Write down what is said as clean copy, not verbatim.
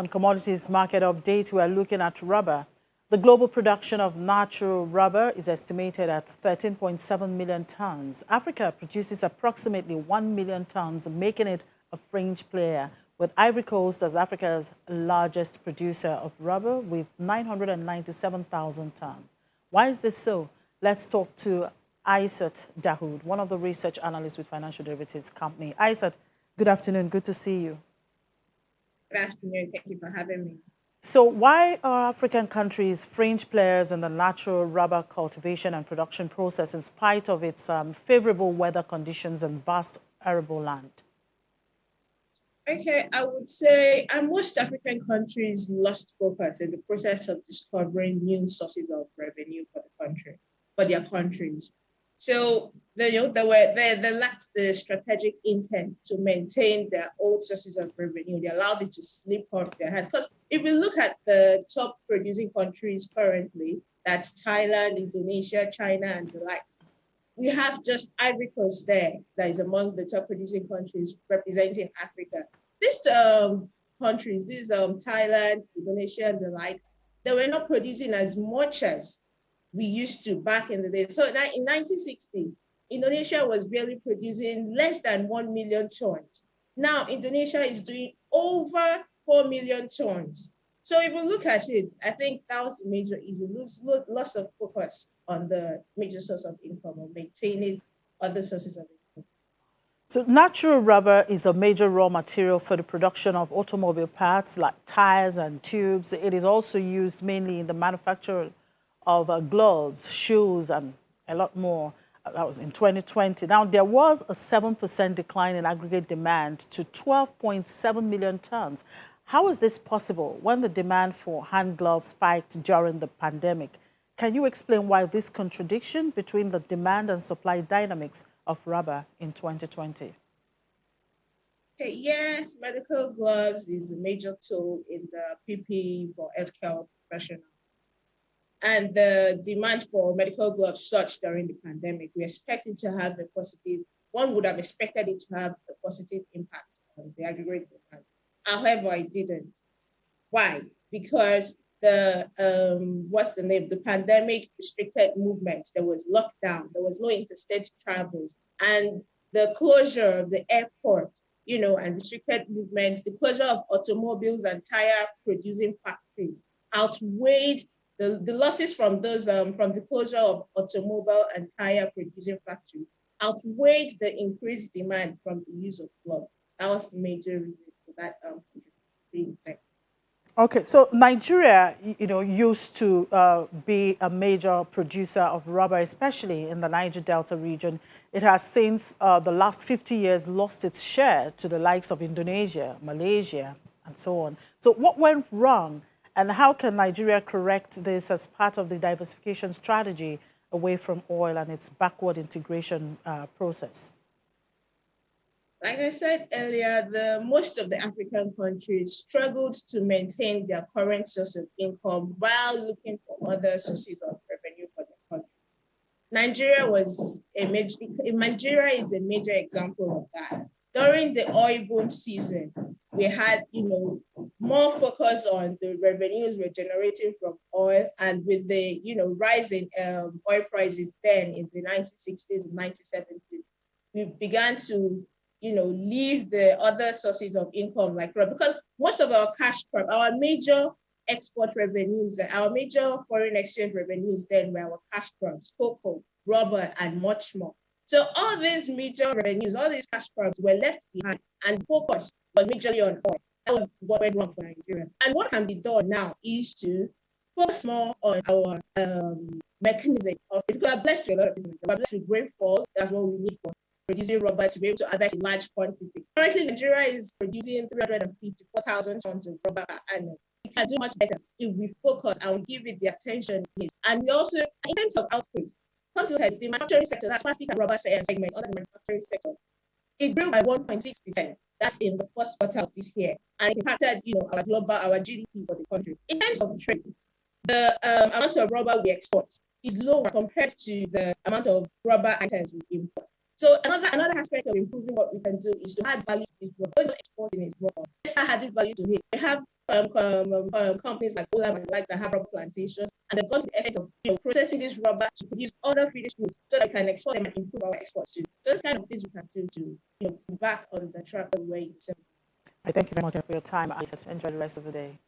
On commodities market update, we are looking at rubber. The global production of natural rubber is estimated at 13.7 million tons. Africa produces approximately 1 million tons, making it a fringe player, with Ivory Coast as Africa's largest producer of rubber with 997,000 tons. Why is this so? Let's talk to Aisat Dahoud, one of the research analysts with Financial Derivatives Company. Aisat, good afternoon. Good to see you. Good afternoon. Thank you for having me. So why are African countries fringe players in the natural rubber cultivation and production process in spite of its favorable weather conditions and vast arable land? Okay, I would say most African countries lost focus in the process of discovering new sources of revenue for the country, for their countries. So they lacked the strategic intent to maintain their old sources of revenue. They allowed it to slip off their hands. Because if we look at the top producing countries currently, that's Thailand, Indonesia, China, and the likes, we have just Ivory Coast there that is among the top producing countries representing Africa. These countries, Thailand, Indonesia, and the likes, they were not producing as much as we used to back in the day. So in 1960, Indonesia was barely producing less than 1 million tons. Now Indonesia is doing over 4 million tons. So if we look at it, I think that was the major issue, loss of focus on the major source of income or maintaining other sources of income. So natural rubber is a major raw material for the production of automobile parts like tires and tubes. It is also used mainly in the manufacture of gloves, shoes, and a lot more. That was in 2020. Now, there was a 7% decline in aggregate demand to 12.7 million tons. How is this possible when the demand for hand gloves spiked during the pandemic? Can you explain why this contradiction between the demand and supply dynamics of rubber in 2020? Okay, yes, medical gloves is a major tool in the PPE for healthcare professionals. And the demand for medical gloves surged during the pandemic. We expect it to have a positive, one would have expected it to have a positive impact on the aggregate demand. However, it didn't. Why? Because the pandemic restricted movements. There was lockdown, there was no interstate travels, and the closure of the airport, and restricted movements, the closure of automobiles and tire producing factories outweighed the losses from those from the closure of automobile and tire producing factories outweighed the increased demand from the use of gloves. That was the major reason for that effect. Okay, so Nigeria, used to be a major producer of rubber, especially in the Niger Delta region. It has since the last 50 years lost its share to the likes of Indonesia, Malaysia, and so on. So what went wrong? And how can Nigeria correct this as part of the diversification strategy away from oil and its backward integration process? Like I said earlier, most of the African countries struggled to maintain their current source of income while looking for other sources of revenue for the country. Nigeria is a major example of that. During the oil boom season, we had, more focus on the revenues we're generating from oil, and with the, rise in oil prices then in the 1960s and 1970s, we began to, leave the other sources of income like rubber, because most of our cash crop, our major export revenues, our major foreign exchange revenues then were our cash crops, cocoa, rubber, and much more. So all these major revenues, all these cash crops were left behind, and focus was majorly on oil. That was what went wrong for Nigeria. And what can be done now is to focus more on our mechanism of, we are blessed with a lot of business. We are blessed with rainfall. That's what we need for producing rubber to be able to harvest in large quantity. Currently, Nigeria is producing 354,000 tons of rubber per annum. We can do much better if we focus and we give it the attention it needs. And we also, in terms of output, come to the manufacturing sector, that's plastic and rubber segment under the manufacturing sector. It grew by 1.6%. That's in the first quarter of this year, and it impacted, our GDP for the country. In terms of trade, the amount of rubber we export is lower compared to the amount of rubber items we import. So another aspect of improving what we can do is to add value to this rubber. Don't just exporting it raw. Let's start adding value to it. We have companies like Olam and like that have rubber plantations, and they've gone to the effort of processing this rubber to produce other finished goods so that we can export them and improve our exports too. So those kind of things we can do to back on the track of where you said. I thank you very much for your time. I enjoy the rest of the day.